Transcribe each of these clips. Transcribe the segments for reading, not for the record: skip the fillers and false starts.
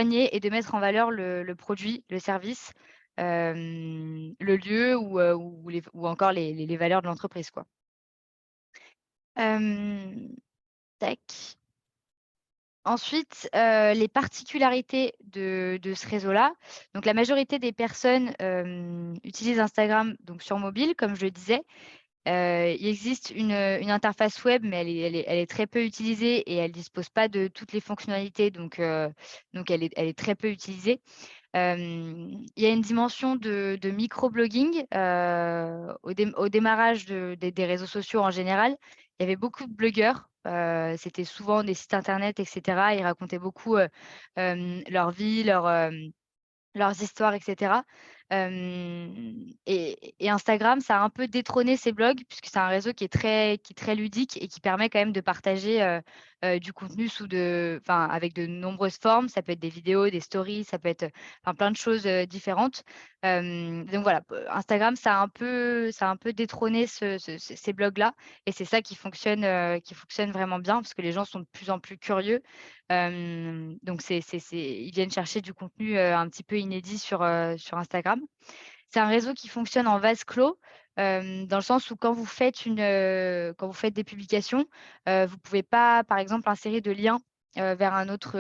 et de mettre en valeur le produit, le service, le lieu ou encore les valeurs de l'entreprise, quoi. Hem, tac. Ensuite, les particularités de ce réseau-là. Donc la majorité des personnes, utilisent Instagram donc sur mobile, comme je le disais. Il existe une interface web, mais elle est très peu utilisée et elle dispose pas de toutes les fonctionnalités, donc elle est très peu utilisée. Il y a une dimension de microblogging, au démarrage des réseaux sociaux en général. Il y avait beaucoup de blogueurs, c'était souvent des sites internet et cetera. Ils racontaient beaucoup, leur vie, leurs histoires et cetera. Et Instagram, ça a un peu détrôné ces blogs puisque c'est un réseau qui est très ludique et qui permet quand même de partager, du contenu avec de nombreuses formes. Ça peut être des vidéos, des stories, ça peut être, enfin plein de choses, différentes. Donc voilà, Instagram, ça a un peu détrôné ces blogs-là et c'est ça qui fonctionne vraiment bien parce que les gens sont de plus en plus curieux. Donc ils viennent chercher du contenu, un petit peu inédit sur Instagram. C'est un réseau qui fonctionne en vase clos, dans le sens où quand vous faites des publications, vous pouvez pas, par exemple, insérer de lien, vers un autre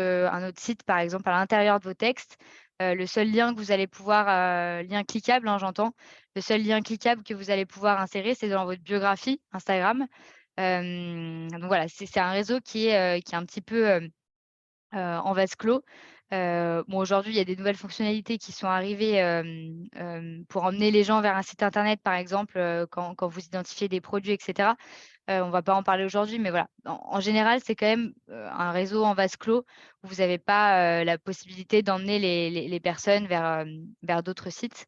site, par exemple, à l'intérieur de vos textes. Le seul lien que vous allez pouvoir, lien cliquable, hein, j'entends. Le seul lien cliquable que vous allez pouvoir insérer, c'est dans votre biographie Instagram. Donc voilà, c'est un réseau qui est un petit peu, en vase clos. Bon, aujourd'hui, il y a des nouvelles fonctionnalités qui sont arrivées, pour emmener les gens vers un site internet, par exemple, quand vous identifiez des produits et cetera. On va pas en parler aujourd'hui, mais voilà. En général, c'est quand même, un réseau en vase clos où vous avez pas, la possibilité d'emmener les personnes vers d'autres sites.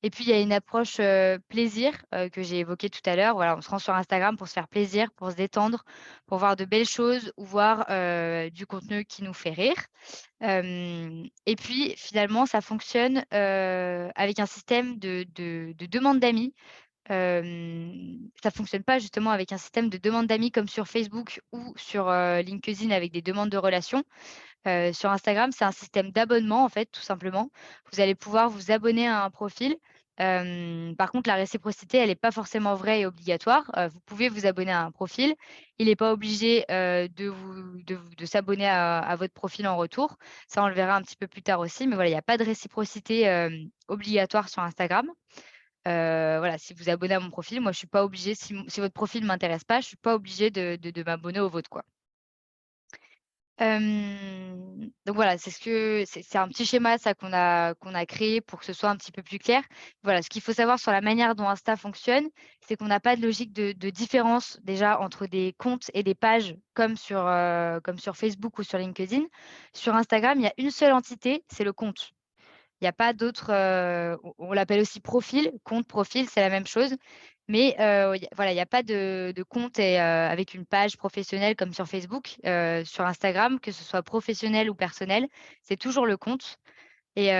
Et puis il y a une approche, plaisir, que j'ai évoquée tout à l'heure. Voilà, on se rend sur Instagram pour se faire plaisir, pour se détendre, pour voir de belles choses ou voir, du contenu qui nous fait rire. Et puis finalement, ça fonctionne, avec un système de demande d'amis. Ça fonctionne pas justement avec un système de demande d'amis comme sur Facebook ou sur, LinkedIn avec des demandes de relations. Sur Instagram, c'est un système d'abonnement, en fait, tout simplement. Vous allez pouvoir vous abonner à un profil. Par contre, la réciprocité, elle est pas forcément vraie et obligatoire. Vous pouvez vous abonner à un profil. Il n'est pas obligé, de s'abonner à votre profil en retour. Ça, on le verra un petit peu plus tard aussi, mais voilà, il y a pas de réciprocité, obligatoire sur Instagram. Voilà, si vous abonnez à mon profil, moi, je suis pas obligée si votre profil m'intéresse pas, je suis pas obligée de m'abonner au vôtre, quoi. Donc voilà, c'est un petit schéma ça qu'on a créé pour que ce soit un petit peu plus clair. Voilà, ce qu'il faut savoir sur la manière dont Insta fonctionne, c'est qu'on n'a pas de logique de différence déjà entre des comptes et des pages comme sur Facebook ou sur LinkedIn. Sur Instagram, il y a une seule entité, c'est le compte. Il y a pas d'autre, on l'appelle aussi profil, compte, profil, c'est la même chose. Mais, il y a pas de compte avec une page professionnelle comme sur Facebook. Sur Instagram, que ce soit professionnel ou personnel, c'est toujours le compte. Et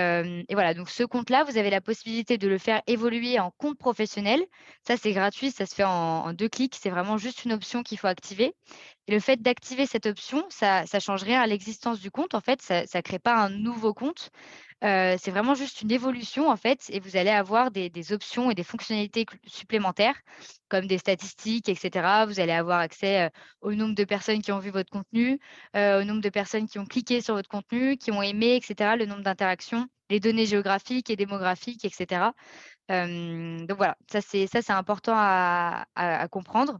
voilà, donc ce compte-là, vous avez la possibilité de le faire évoluer en compte professionnel. Ça, c'est gratuit, ça se fait en 2 clics, c'est vraiment juste une option qu'il faut activer. Et le fait d'activer cette option, ça change rien à l'existence du compte, en fait, ça crée pas un nouveau compte. C'est vraiment juste une évolution, en fait, et vous allez avoir des options et des fonctionnalités supplémentaires, comme des statistiques et cetera. Vous allez avoir accès, au nombre de personnes qui ont vu votre contenu, au nombre de personnes qui ont cliqué sur votre contenu, qui ont aimé et cetera, le nombre d'interactions, les données géographiques et démographiques et cetera. Donc voilà, ça c'est important à comprendre.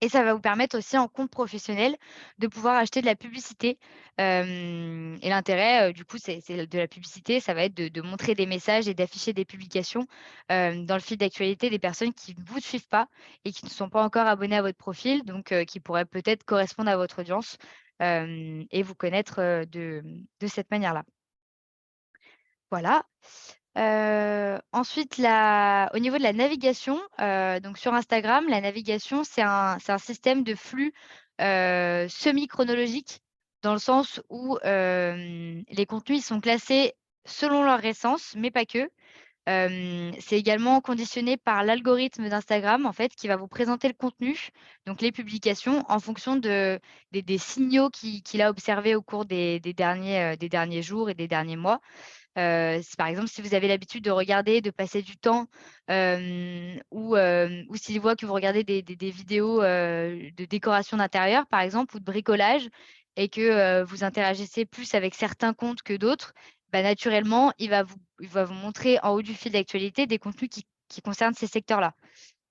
Et ça va vous permettre aussi en compte professionnel de pouvoir acheter de la publicité. Et l'intérêt, du coup, c'est de la publicité, ça va être de montrer des messages et d'afficher des publications, dans le fil d'actualité des personnes qui ne vous suivent pas et qui ne sont pas encore abonnées à votre profil, donc qui pourraient peut-être correspondre à votre audience, et vous connaître, de cette manière-là. Voilà. Ensuite au niveau de la navigation, donc sur Instagram, la navigation, c'est un système de flux, semi-chronologique dans le sens où, les contenus, ils sont classés selon leur essence, mais pas que. C'est également conditionné par l'algorithme d'Instagram, en fait, qui va vous présenter le contenu, donc les publications, en fonction des signaux qu'il a observés au cours des derniers jours et des derniers mois. Par exemple, si vous avez l'habitude de regarder, de passer du temps, ou s'il voit que vous regardez des vidéos de décoration d'intérieur, par exemple, ou de bricolage, et que vous interagissez plus avec certains comptes que d'autres, bah, naturellement, il va vous montrer en haut du fil d'actualité des contenus qui concernent ces secteurs-là.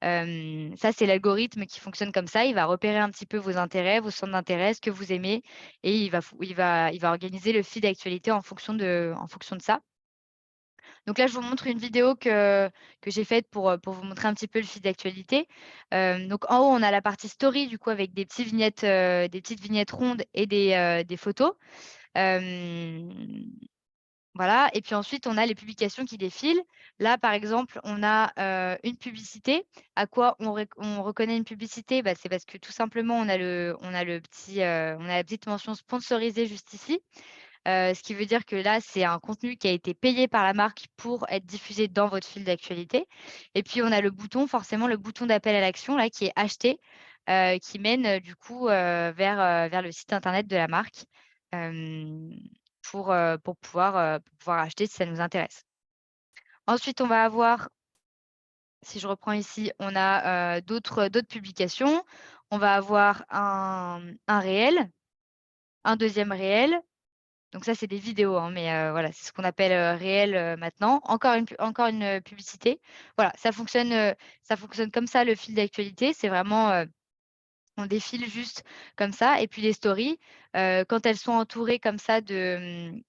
Ça, c'est l'algorithme qui fonctionne comme ça. Il va repérer un petit peu vos intérêts, vos centres d'intérêt, ce que vous aimez, et il va organiser le fil d'actualité en fonction de ça. Donc là, je vous montre une vidéo que j'ai faite pour vous montrer un petit peu le fil d'actualité. Donc en haut, on a la partie story, du coup, avec des petites vignettes rondes et des photos. Hem, voilà, et puis ensuite, on a les publications qui défilent. Là, par exemple, on a une publicité. À quoi on reconnaît une publicité? Bah, c'est parce que tout simplement, on a la petite mention sponsorisée juste ici. Ce qui veut dire que là, c'est un contenu qui a été payé par la marque pour être diffusé dans votre fil d'actualité. Et puis on a le bouton, forcément le bouton d'appel à l'action là qui est acheter, qui mène, du coup, vers le site internet de la marque, hem, pour pouvoir acheter si ça nous intéresse. Ensuite, on va avoir, si je reprends ici, on a d'autres publications. On va avoir un réel, un deuxième réel. Donc ça, c'est des vidéos, hein, mais voilà, c'est ce qu'on appelle, réel, maintenant. Encore une publicité. Voilà, ça fonctionne comme ça, le fil d'actualité. C'est vraiment, on défile juste comme ça, et puis les stories, quand elles sont entourées comme ça de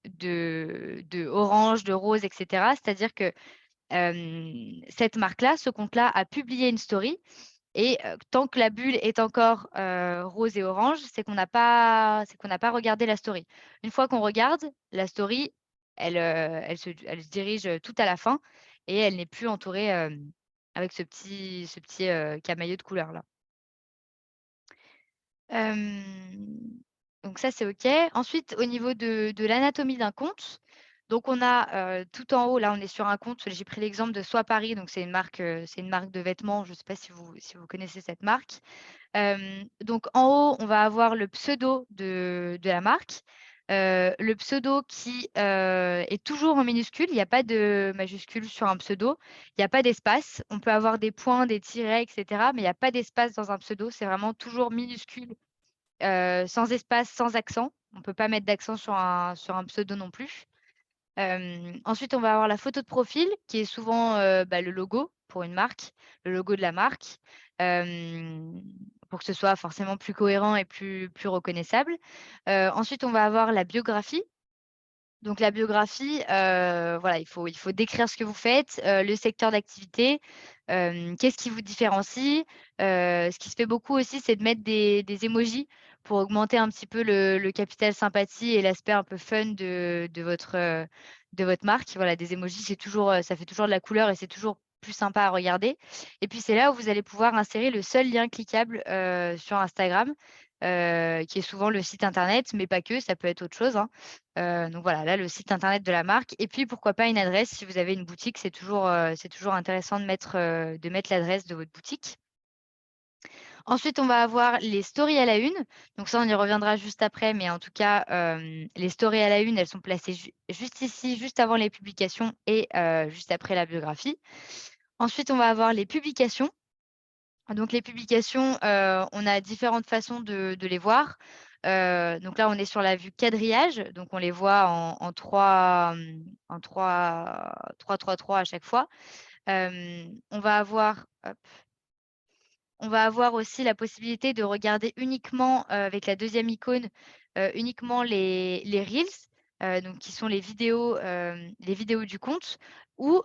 orange, de rose, et cetera, c'est-à-dire que, cette marque-là, ce compte-là a publié une story, et tant que la bulle est encore, rose et orange, c'est qu'on n'a pas regardé la story. Une fois qu'on regarde, la story, elle se dirige, tout à la fin, et elle n'est plus entourée, avec ce petit camailleux de couleurs là. Hem, donc ça, c'est OK. Ensuite, au niveau de l'anatomie d'un compte, donc on a, tout en haut, là, on est sur un compte, j'ai pris l'exemple de Soit Paris, donc c'est une marque de vêtements, je ne sais pas si vous connaissez cette marque. Donc en haut, on va avoir le pseudo de la marque, le pseudo qui, est toujours en minuscule. Il n'y a pas de majuscule sur un pseudo. Il n'y a pas d'espace. On peut avoir des points, des tirets, et cetera, mais il n'y a pas d'espace dans un pseudo. C'est vraiment toujours minuscule, sans espace, sans accent. On ne peut pas mettre d'accent sur un pseudo non plus. Ensuite, on va avoir la photo de profil qui est souvent, bah, le logo pour une marque, le logo de la marque, hem, pour que ce soit forcément plus cohérent et plus reconnaissable. Ensuite, on va avoir la biographie. Donc la biographie, voilà, il faut décrire ce que vous faites, le secteur d'activité, qu'est-ce qui vous différencie. Ce qui se fait beaucoup aussi, c'est de mettre des emojis pour augmenter un petit peu le capital sympathie et l'aspect un peu fun de votre marque. Voilà, des emojis, c'est toujours, ça fait toujours de la couleur et c'est toujours plus sympa à regarder. Et puis c'est là où vous allez pouvoir insérer le seul lien cliquable, sur Instagram, qui est souvent le site internet, mais pas que, ça peut être autre chose, hein. Donc voilà, là, le site internet de la marque, et puis pourquoi pas une adresse si vous avez une boutique, c'est toujours intéressant de mettre l'adresse de votre boutique. Ensuite, on va avoir les stories à la une. Donc ça, on y reviendra juste après, mais en tout cas, les stories à la une, elles sont placées juste ici, juste avant les publications et juste après la biographie. Ensuite, on va avoir les publications. Donc les publications, on a différentes façons de les voir. Donc là, on est sur la vue quadrillage, donc on les voit en 3, en 3 à chaque fois. On va avoir aussi la possibilité de regarder uniquement, avec la deuxième icône, uniquement les reels, donc qui sont les vidéos du compte, ou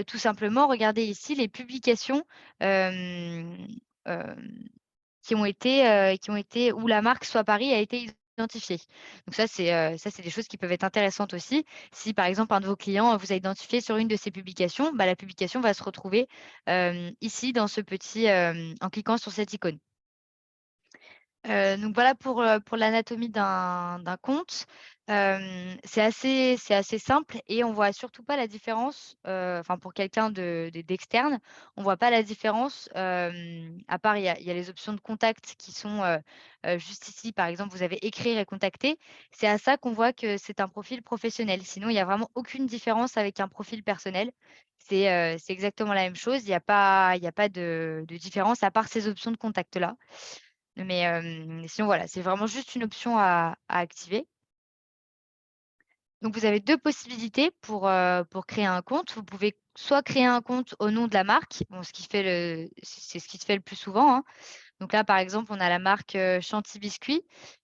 tout simplement regarder ici les publications, hem, hem, qui ont été où la marque Soit Paris a été identifiée. Donc ça c'est des choses qui peuvent être intéressantes aussi. Si par exemple un de vos clients vous a identifié sur une de ses publications, bah, la publication va se retrouver, ici dans ce petit, en cliquant sur cette icône. Donc voilà pour l'anatomie d'un compte. C'est assez simple et on voit surtout pas la différence, enfin pour quelqu'un d'externe, on voit pas la différence, à part il y a les options de contact qui sont, juste ici. Par exemple, vous avez écrire et contacter. C'est à ça qu'on voit que c'est un profil professionnel. Sinon, il y a vraiment aucune différence avec un profil personnel. C'est exactement la même chose. Il y a pas de différence à part ces options de contact-là. Mais, sinon voilà, c'est vraiment juste une option à activer. Donc vous avez 2 possibilités pour créer un compte. Vous pouvez soit créer un compte au nom de la marque, bon c'est ce qui se fait le plus souvent, hein. Donc là, par exemple, on a la marque, Chanty Biscuits,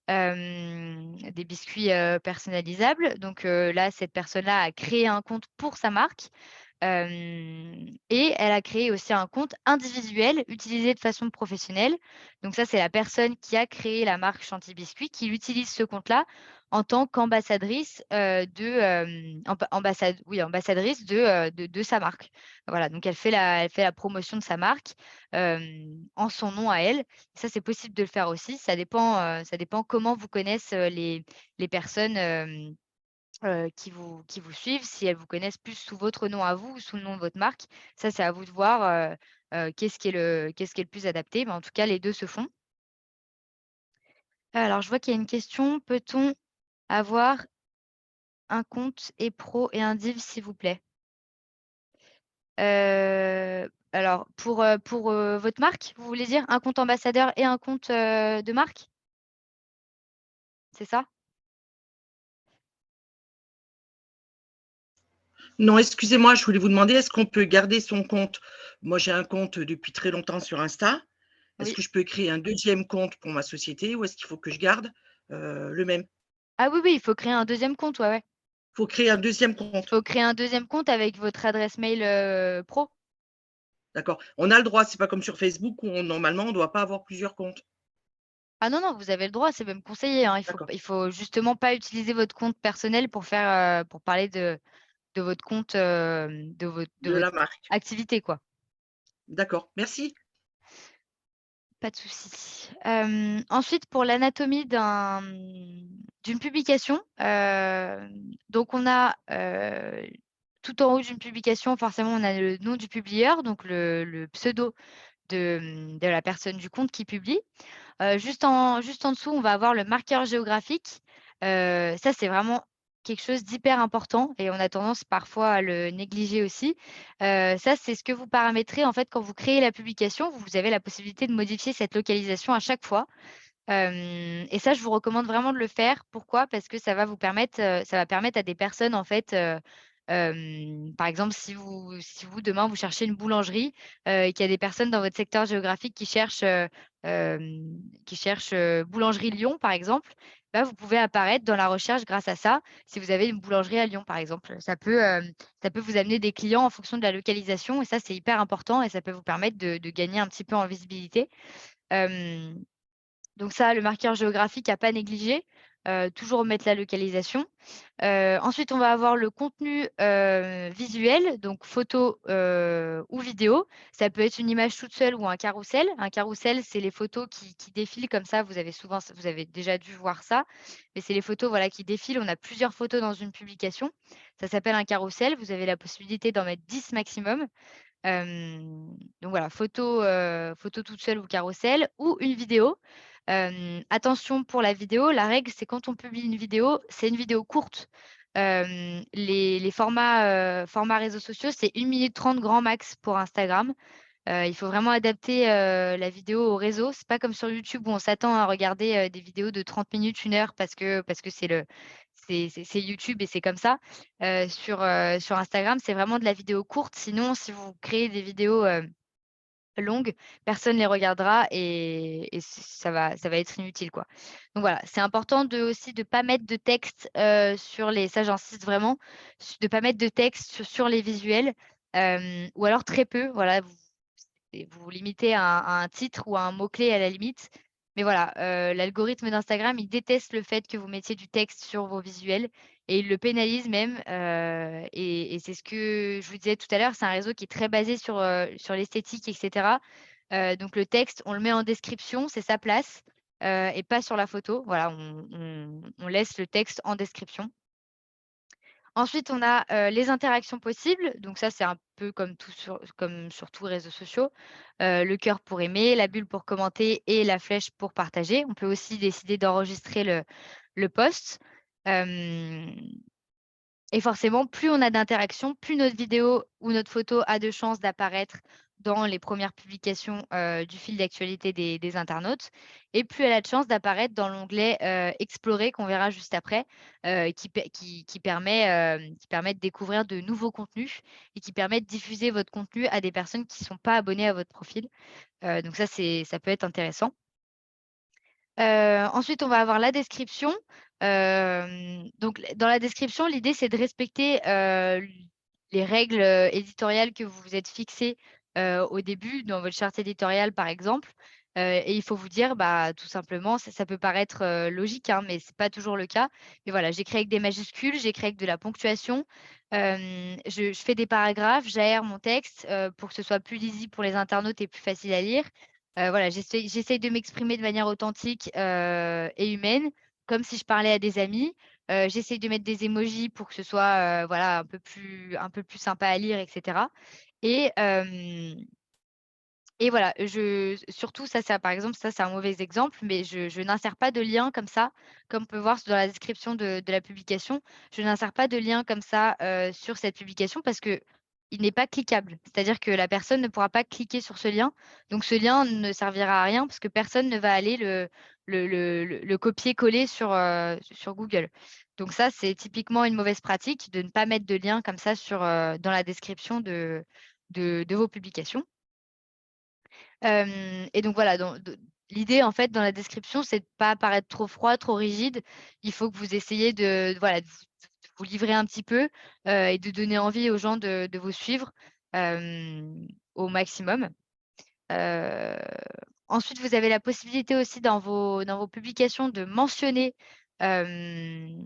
des biscuits, personnalisables. Donc, là, cette personne-là a créé un compte pour sa marque, et elle a créé aussi un compte individuel utilisé de façon professionnelle. Donc ça, c'est la personne qui a créé la marque Chanty Biscuits qui utilise ce compte-là en tant qu'ambassadrice, ambassadrice de sa marque. Voilà, donc elle fait la promotion de sa marque, en son nom à elle. Ça, c'est possible de le faire aussi. Ça dépend comment vous connaissent, les personnes, qui vous suivent, si elles vous connaissent plus sous votre nom à vous ou sous le nom de votre marque. Ça, c'est à vous de voir, qu'est-ce qui est le plus adapté. Mais en tout cas, les 2 se font. Alors, je vois qu'il y a une question: «Peut-on avoir un compte et pro et un div, s'il vous plaît?» Alors pour votre marque, vous voulez dire? Un compte ambassadeur et un compte, de marque? C'est ça? Non, excusez-moi, je voulais vous demander, est-ce qu'on peut garder son compte? Moi, j'ai un compte depuis très longtemps sur Insta. Est-ce Oui. que je peux créer un deuxième compte pour ma société ou est-ce qu'il faut que je garde le même? Ah oui, oui, il faut créer un deuxième compte, ouais, ouais. Il faut créer un deuxième compte. Faut créer un deuxième compte avec votre adresse mail, pro. D'accord. On a le droit, c'est pas comme sur Facebook où normalement on ne doit pas avoir plusieurs comptes. Ah non, non, vous avez le droit, c'est même conseillé, hein. Il faut D'accord. il faut justement pas utiliser votre compte personnel pour parler de votre compte, de De votre la marque. activité, quoi. D'accord. Merci. Pas de souci. Ensuite, pour l'anatomie d'une publication, donc on a, tout en haut d'une publication, forcément, on a le nom du publieur, donc le pseudo de la personne du compte qui publie. Juste en dessous, on va avoir le marqueur géographique. Ça, c'est vraiment quelque chose d'hyper important et on a tendance parfois à le négliger aussi. Ça, c'est ce que vous paramétrez, en fait, quand vous créez la publication. Vous avez la possibilité de modifier cette localisation à chaque fois. Et ça, je vous recommande vraiment de le faire. Pourquoi? Parce que ça va permettre à des personnes, en fait, par exemple, si vous demain vous cherchez une boulangerie, et qu'il y a des personnes dans votre secteur géographique qui cherchent boulangerie Lyon, par exemple, bah, vous pouvez apparaître dans la recherche grâce à ça, si vous avez une boulangerie à Lyon, par exemple. Ça peut vous amener des clients en fonction de la localisation et ça, c'est hyper important et ça peut vous permettre de gagner un petit peu en visibilité. Hem donc ça, le marqueur géographique à pas négliger, toujours mettre la localisation. Ensuite, on va avoir le contenu, visuel, donc photo, ou vidéo. Ça peut être une image toute seule ou un carrousel. Un carrousel, c'est les photos qui défilent comme ça. Vous avez déjà dû voir ça, mais c'est les photos, voilà, qui défilent. On a plusieurs photos dans une publication. Ça s'appelle un carrousel. Vous avez la possibilité d'en mettre 10 maximum. Donc voilà, photo toute seule ou carrousel ou une vidéo. Attention pour la vidéo, la règle, c'est quand on publie une vidéo, c'est une vidéo courte. Les formats réseaux sociaux, c'est 1 minute 30 grand max pour Instagram. Il faut vraiment adapter, la vidéo au réseau. C'est pas comme sur YouTube où on s'attend à regarder, des vidéos de 30 minutes, 1 heure parce que c'est YouTube et c'est comme ça. Sur Instagram, c'est vraiment de la vidéo courte. Sinon, si vous créez des vidéos, longues, personne les regardera et ça va être inutile, quoi. Donc voilà, c'est important aussi de pas mettre de texte, sur les ça j'insiste vraiment, de pas mettre de texte sur les visuels, ou alors très peu. Voilà, vous vous limitez à un titre ou à un mot-clé à la limite. Mais voilà, l'algorithme d'Instagram, il déteste le fait que vous mettiez du texte sur vos visuels et il le pénalise même, et c'est ce que je vous disais tout à l'heure, c'est un réseau qui est très basé sur l'esthétique et cetera. Donc le texte, on le met en description, c'est sa place. et pas sur la photo. Voilà, on laisse le texte en description. Ensuite, on a, les interactions possibles. Donc ça, c'est un peu comme sur tous les réseaux sociaux. Le cœur pour aimer, la bulle pour commenter et la flèche pour partager. On peut aussi décider d'enregistrer le post. Hem Et forcément, plus on a d'interactions, plus notre vidéo ou notre photo a de chances d'apparaître dans les premières publications, du fil d'actualité des internautes, et plus elle a de chances d'apparaître dans l'onglet, explorer, qu'on verra juste après, qui permet de découvrir de nouveaux contenus et qui permet de diffuser votre contenu à des personnes qui ne sont pas abonnées à votre profil. Donc ça peut être intéressant. Ensuite, on va avoir la description. Donc dans la description, l'idée, c'est de respecter, les règles, éditoriales que vous vous êtes fixées, au début dans votre charte éditoriale, par exemple. Et il faut vous dire, bah, tout simplement, ça peut paraître, logique, hein, mais c'est pas toujours le cas. Mais voilà, j'écris avec des majuscules, j'écris avec de la ponctuation. Je fais des paragraphes, j'aère mon texte, pour que ce soit plus lisible pour les internautes et plus facile à lire. Voilà, j'essaye de m'exprimer de manière authentique, et humaine, comme si je parlais à des amis. J'essaye de mettre des emojis pour que ce soit, voilà, un peu plus sympa à lire, et cetera. Et hem et voilà, surtout ça, par exemple, ça, c'est un mauvais exemple, mais je n'insère pas de lien comme ça, comme on peut voir dans la description de la publication. Je n'insère pas de lien comme ça, sur cette publication parce que il n'est pas cliquable. C'est-à-dire que la personne ne pourra pas cliquer sur ce lien. Donc ce lien ne servira à rien parce que personne ne va aller le copier-coller sur Google. Donc ça, c'est typiquement une mauvaise pratique de ne pas mettre de lien comme ça dans la description de vos publications. Et donc voilà, l'idée, en fait, dans la description, c'est de pas paraître trop froid, trop rigide. Il faut que vous essayiez voilà, de vous livrer un petit peu, et de donner envie aux gens de vous suivre, au maximum. Heu, Ensuite, vous avez la possibilité aussi dans vos publications hem,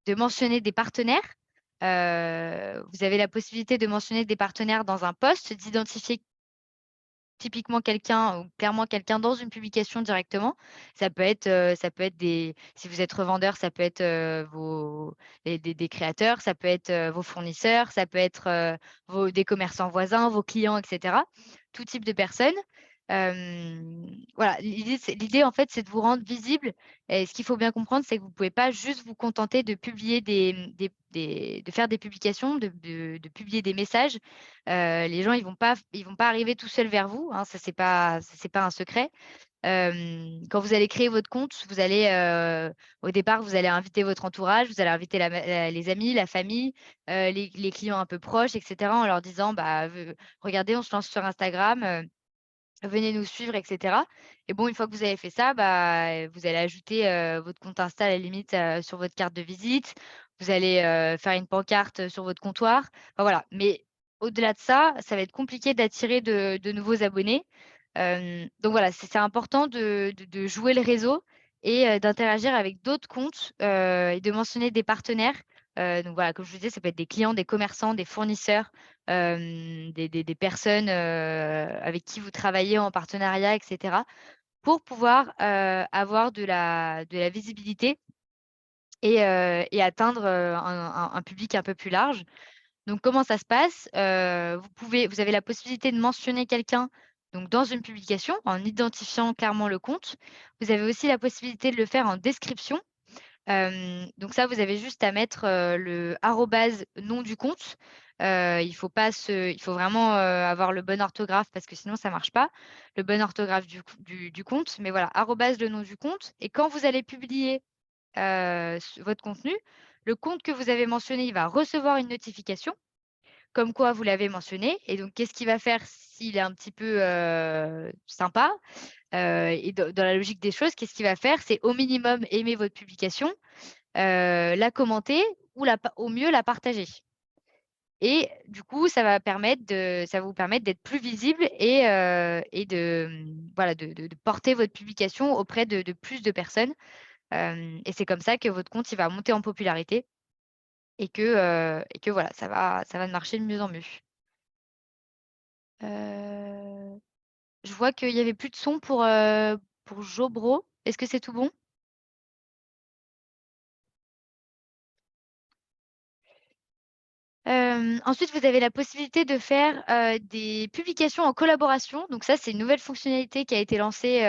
de mentionner des partenaires. Vous avez la possibilité de mentionner des partenaires dans un post, d'identifier typiquement quelqu'un ou clairement quelqu'un dans une publication directement. Ça peut être des si vous êtes revendeur, ça peut être, vos des créateurs, ça peut être, vos fournisseurs, ça peut être, vos des commerçants voisins, vos clients, et cetera. Tout type de personnes. Voilà, l'idée en fait, c'est de vous rendre visible, et ce qu'il faut bien comprendre, c'est que vous ne pouvez pas juste vous contenter de publier de faire des publications, de publier des messages. Les gens, ils vont pas arriver tout seuls vers vous, hein, ça c'est pas un secret. Quand vous allez créer votre compte, au départ, vous allez inviter votre entourage, vous allez inviter les amis, la famille, les clients un peu proches, et cetera, en leur disant: «Bah, regardez, on se lance sur Instagram, venez nous suivre», et cetera. Et bon, une fois que vous avez fait ça, bah, vous allez ajouter, votre compte Insta à la limite, sur votre carte de visite. Vous allez, faire une pancarte, sur votre comptoir. Enfin voilà, mais au-delà de ça, ça va être compliqué d'attirer de nouveaux abonnés. Donc voilà, c'est important de jouer le réseau et d'interagir avec d'autres comptes, et de mentionner des partenaires. Donc voilà, comme je vous disais, ça peut être des clients, des commerçants, des fournisseurs, des personnes, avec qui vous travaillez en partenariat, et cetera, pour pouvoir, avoir de la visibilité et atteindre, un public un peu plus large. Donc comment ça se passe? Vous avez la possibilité de mentionner quelqu'un, donc dans une publication, en identifiant clairement le compte. Vous avez aussi la possibilité de le faire en description. Donc ça, vous avez juste à mettre, le arrobase nom du compte. Il faut vraiment, avoir le bon orthographe parce que sinon ça marche pas. Le bon orthographe du compte, mais voilà, arrobase le nom du compte, et quand vous allez publier, votre contenu, le compte que vous avez mentionné, il va recevoir une notification comme quoi vous l'avez mentionné, et donc qu'est-ce qu'il va faire s'il est un petit peu, sympa? Et dans la logique des choses, qu'est-ce qu'il va faire? C'est au minimum aimer votre publication, la commenter ou au mieux la partager, et du coup, ça va vous permettre d'être plus visible et voilà, de porter votre publication auprès de plus de personnes. Et c'est comme ça que votre compte, il va monter en popularité et que voilà, ça va marcher de mieux en mieux. Heu, je vois qu'il y avait plus de son pour Jobro. Est-ce que c'est tout bon? Ensuite, vous avez la possibilité de faire, des publications en collaboration. Donc ça, c'est une nouvelle fonctionnalité qui a été lancée,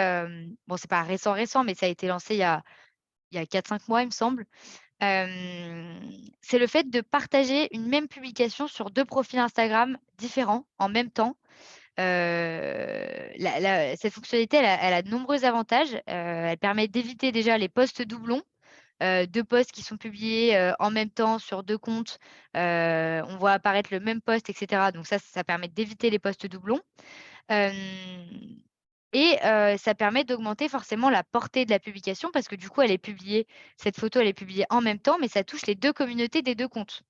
bon, c'est pas récent, mais ça a été lancé il y a 4-5 mois, il me semble. C'est le fait de partager une même publication sur 2 profils Instagram différents en même temps. Cette fonctionnalité, elle a de nombreux avantages. Elle permet d'éviter déjà les posts doublons. 2 posts qui sont publiés, en même temps sur 2 comptes, on voit apparaître le même post et cetera. Donc ça permet d'éviter les posts doublons. Hem et ça permet d'augmenter forcément la portée de la publication parce que du coup, cette photo, elle est publiée en même temps, mais ça touche les 2 communautés des 2 comptes.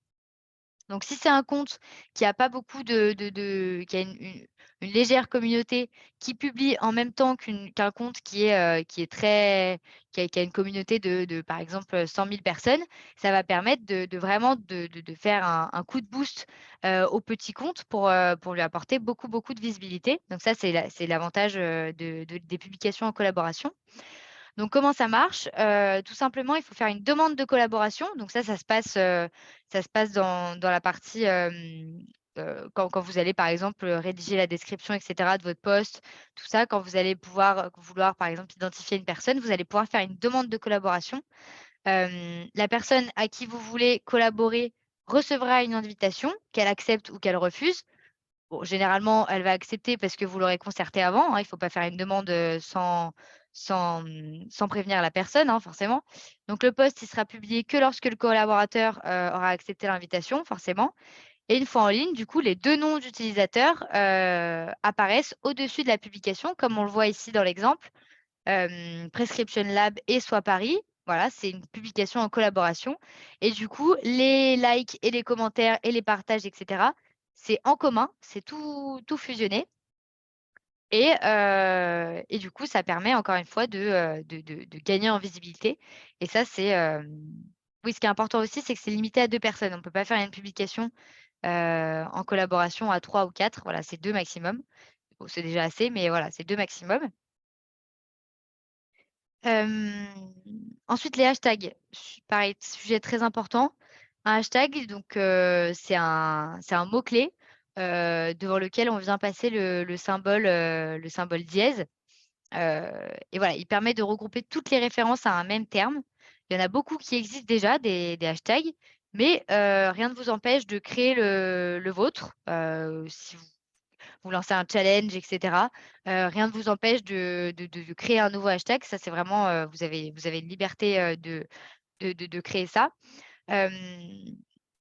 Donc si c'est un compte qui a pas beaucoup qui a une légère communauté, qui publie en même temps qu'un compte qui est très qui a une communauté de par exemple, 100 000 personnes, ça va permettre de vraiment de faire un coup de boost, au petit compte pour lui apporter beaucoup, beaucoup de visibilité. Donc ça, c'est l'avantage, des publications en collaboration. Donc comment ça marche? Tout simplement, il faut faire une demande de collaboration. Donc ça se passe dans la partie, quand vous allez, par exemple, rédiger la description et cetera de votre post, tout ça. Quand vous allez vouloir, par exemple, identifier une personne, vous allez pouvoir faire une demande de collaboration. La personne à qui vous voulez collaborer recevra une invitation, qu'elle accepte ou qu'elle refuse. Bon, généralement, elle va accepter parce que vous l'aurez concertée avant, hein. Il ne faut pas faire une demande, sans prévenir la personne, hein, forcément. Donc le post, il sera publié que lorsque le collaborateur, aura accepté l'invitation, forcément. Et une fois en ligne, du coup, les 2 noms d'utilisateurs, apparaissent au-dessus de la publication, comme on le voit ici dans l'exemple. Prescription Lab et Soit Paris. Voilà, c'est une publication en collaboration et du coup, les likes et les commentaires et les partages et cetera, c'est en commun, c'est tout fusionné et du coup, ça permet encore une fois de gagner en visibilité et ça, oui, ce qui est important aussi, c'est que c'est limité à 2 personnes. On ne peut pas faire une publication, en collaboration à 3 ou 4. Voilà, c'est 2 maximum. Bon, c'est déjà assez, mais voilà, c'est 2 maximum. Hem, Ensuite les hashtags, pareil, sujet très important. Un hashtag donc c'est un mot-clé, devant lequel on vient passer le symbole dièse, et voilà, il permet de regrouper toutes les références à un même terme. Il y en a beaucoup qui existent déjà des hashtags, mais rien ne vous empêche de créer le vôtre, si vous lancez un challenge et cetera. Rien ne vous empêche de créer un nouveau hashtag. Ça, c'est vraiment, vous avez une liberté, de créer ça. Hem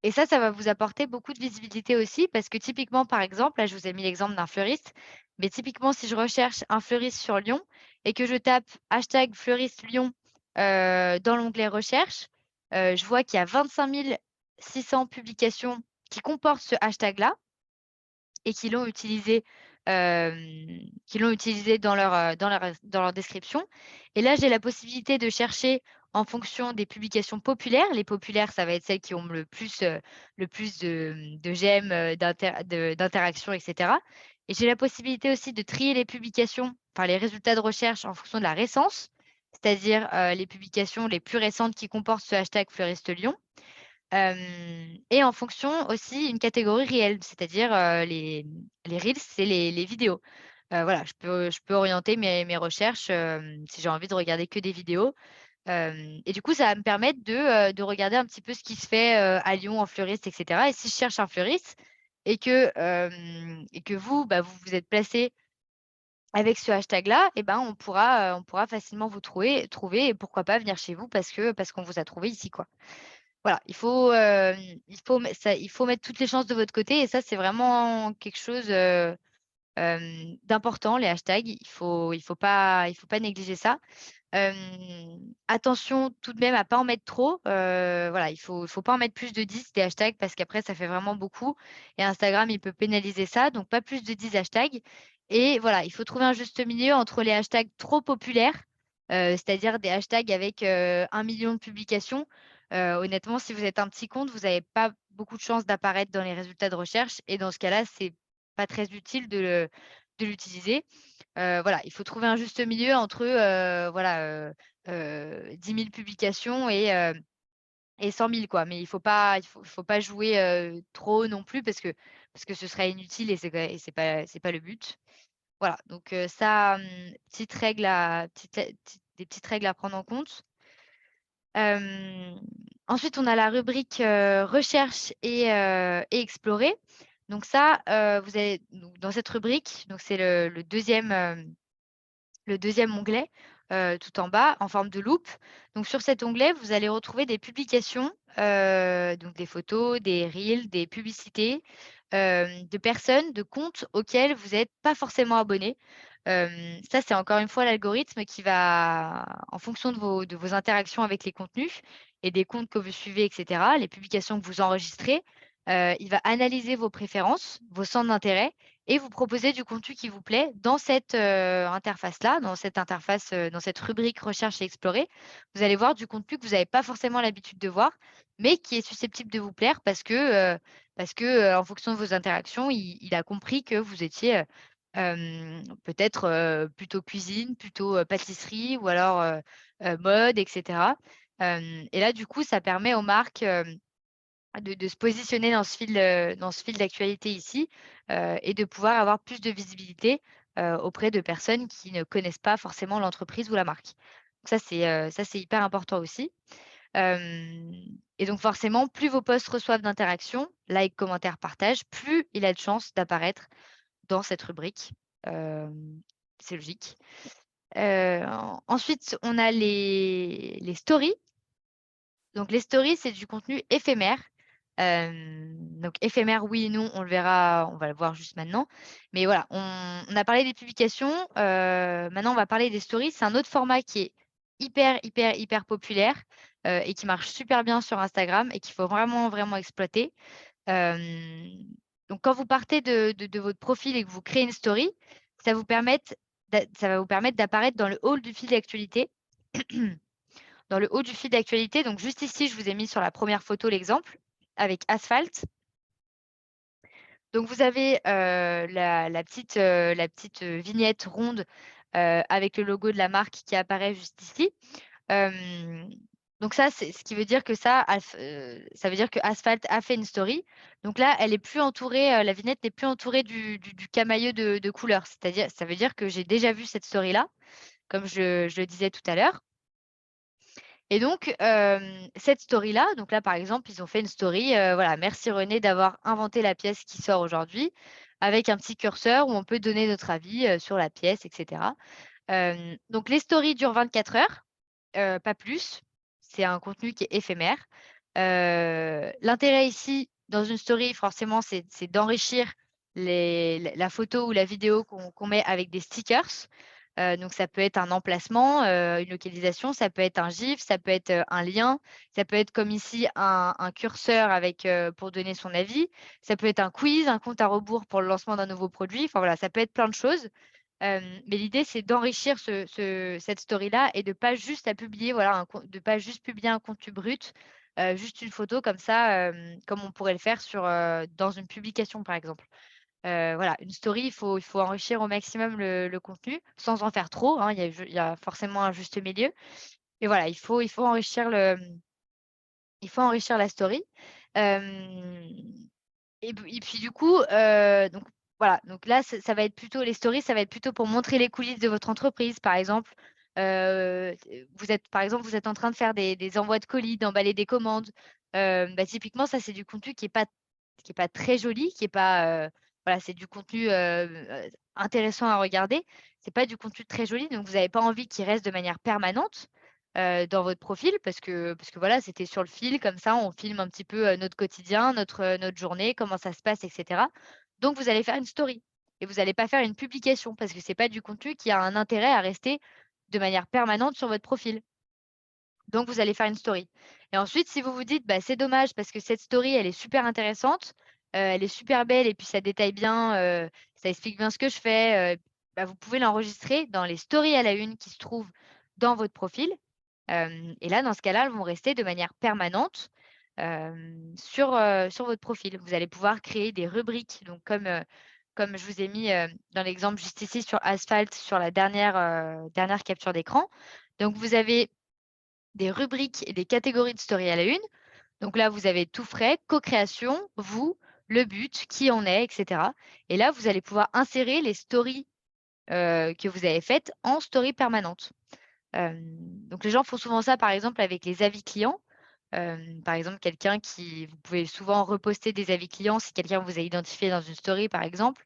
et ça va vous apporter beaucoup de visibilité aussi parce que typiquement, par exemple, là, je vous ai mis l'exemple d'un fleuriste, mais typiquement, si je recherche un fleuriste sur Lyon et que je tape hashtag fleuriste Lyon, dans l'onglet recherche, je vois qu'il y a 25 600 publications qui comportent ce hashtag-là et qui l'ont utilisé dans leur description et là, j'ai la possibilité de chercher en fonction des publications populaires. Les populaires, ça va être celles qui ont le plus de j'aime, d'interactions et cetera et j'ai la possibilité aussi de trier les publications, enfin les résultats de recherche en fonction de la récence, c'est-à-dire, les publications les plus récentes qui comportent ce hashtag fleuriste Lyon. Et en fonction aussi une catégorie réelle, c'est-à-dire, les reels, c'est les vidéos. Voilà, je peux orienter mes recherches, si j'ai envie de regarder que des vidéos, et du coup, ça va me permettre de regarder un petit peu ce qui se fait, à Lyon en fleuriste et cetera et si je cherche un fleuriste et que vous, bah, vous vous êtes placé avec ce hashtag-là et ben, on pourra facilement vous trouver et pourquoi pas venir chez vous parce qu'on vous a trouvé ici, quoi. Voilà, il faut mettre toutes les chances de votre côté et ça, c'est vraiment quelque chose, d'important, les hashtags. Il faut pas négliger ça. Attention tout de même à pas en mettre trop, voilà, il faut pas en mettre plus de 10 des hashtags parce qu'après ça fait vraiment beaucoup et Instagram, il peut pénaliser ça, donc pas plus de 10 hashtags et voilà, il faut trouver un juste milieu entre les hashtags trop populaires, c'est-à-dire des hashtags avec, 1 000 000 de publications. Honnêtement, si vous êtes un petit compte, vous avez pas beaucoup de chances d'apparaître dans les résultats de recherche et dans ce cas-là, c'est pas très utile de l'utiliser. Voilà, il faut trouver un juste milieu entre, voilà, 10 000 publications et 100 000 quoi. Mais il faut pas jouer, trop non plus parce que ce serait inutile et c'est pas le but. Voilà, donc ça, petite règle à petite petite des petites règles à prendre en compte. Hem, Ensuite, on a la rubrique, recherche et explorer. Donc ça, vous avez donc dans cette rubrique, donc c'est le deuxième onglet, tout en bas, en forme de loupe. Donc sur cet onglet, vous allez retrouver des publications, donc des photos, des reels, des publicités, de personnes, de comptes auxquels vous n'êtes pas forcément abonné. Ça, c'est encore une fois l'algorithme qui va, en fonction de vos interactions avec les contenus et des comptes que vous suivez et cetera, les publications que vous enregistrez, il va analyser vos préférences, vos centres d'intérêt et vous proposer du contenu qui vous plaît dans cette, interface-là, dans cette rubrique recherche et explorer. Vous allez voir du contenu que vous n'avez pas forcément l'habitude de voir, mais qui est susceptible de vous plaire parce que, en fonction de vos interactions, il a compris que vous étiez, peut-être, plutôt cuisine, plutôt, pâtisserie ou alors, mode et cetera. Et là, du coup, ça permet aux marques, de se positionner dans ce fil d'actualité ici, et de pouvoir avoir plus de visibilité, auprès de personnes qui ne connaissent pas forcément l'entreprise ou la marque. Donc ça, c'est hyper important aussi. Hem Et donc forcément, plus vos posts reçoivent d'interactions, likes, commentaires, partages, plus il a de chances d'apparaître dans cette rubrique. Hem, c'est logique. Ensuite, on a les stories. Donc les stories, c'est du contenu éphémère. Donc éphémère, oui et non, on va le voir juste maintenant. Mais voilà, on a parlé des publications, maintenant on va parler des stories. C'est un autre format qui est hyper, hyper, hyper populaire, et qui marche super bien sur Instagram et qu'il faut vraiment, vraiment exploiter. Hem, donc quand vous partez de votre profil et que vous créez une story, ça va vous permettre d'apparaître dans le haut du fil d'actualité. Dans le haut du fil d'actualité, donc juste ici, je vous ai mis sur la première photo l'exemple avec Asphalt. Donc vous avez, vignette ronde, avec le logo de la marque qui apparaît juste ici. Hem, donc ça, c'est ce qui veut dire que ça veut dire que Asphalt a fait une story. Donc là, elle est plus entourée, la vignette n'est plus entourée du camailleux de couleurs. C'est-à-dire ça veut dire que j'ai déjà vu cette story-là, comme je le disais tout à l'heure. Et donc, cette story-là, donc là, par exemple, ils ont fait une story, voilà: «Merci René d'avoir inventé la pièce qui sort aujourd'hui», avec un petit curseur où on peut donner notre avis, sur la pièce et cetera. Donc les stories durent 24 heures, pas plus. C'est un contenu qui est éphémère. L'intérêt ici, dans une story, forcément, c'est d'enrichir la photo ou la vidéo qu'on met avec des stickers. Donc ça peut être un emplacement, une localisation, ça peut être un GIF, ça peut être, un lien, ça peut être comme ici un curseur avec, pour donner son avis, ça peut être un quiz, un compte à rebours pour le lancement d'un nouveau produit, enfin voilà, ça peut être plein de choses. Mais l'idée, c'est d'enrichir cette story-là et de pas juste la publier, voilà, de pas juste publier un contenu brut, juste une photo comme ça, comme on pourrait le faire dans une publication, par exemple. Voilà, une story, il faut enrichir au maximum le contenu, sans en faire trop, hein. Il y a forcément un juste milieu. Et voilà, il faut enrichir la story. Hem et puis du coup, donc voilà, donc là, ça va être plutôt les stories, ça va être plutôt pour montrer les coulisses de votre entreprise. Par exemple, vous êtes en train de faire des envois de colis, d'emballer des commandes. Bah, typiquement, ça, c'est du contenu qui est pas très joli, qui est pas, voilà, c'est du contenu, intéressant à regarder. C'est pas du contenu très joli, donc vous n'avez pas envie qu'il reste de manière permanente, dans votre profil parce que voilà, c'était sur le fil comme ça, on filme un petit peu, notre quotidien, notre journée, comment ça se passe et cetera. Donc vous allez faire une story et vous n'allez pas faire une publication parce que c'est pas du contenu qui a un intérêt à rester de manière permanente sur votre profil. Donc vous allez faire une story et ensuite si vous vous dites: «Bah, c'est dommage parce que cette story, elle est super intéressante, elle est super belle et puis ça détaille bien, ça explique bien ce que je fais», bah, vous pouvez l'enregistrer dans les stories à la une qui se trouvent dans votre profil. Et là, dans ce cas-là, elles vont rester de manière permanente, sur votre profil. Vous allez pouvoir créer des rubriques, donc comme je vous ai mis, dans l'exemple juste ici sur Asphalt, sur la dernière capture d'écran. Donc vous avez des rubriques et des catégories de story à la une. Donc là, vous avez tout frais, co-création, vous, le but, qui on est, et cetera. Et là, vous allez pouvoir insérer les stories, que vous avez faites en story permanente. Donc les gens font souvent ça, par exemple, avec les avis clients. Par exemple, vous pouvez souvent reposter des avis clients si quelqu'un vous a identifié dans une story, par exemple.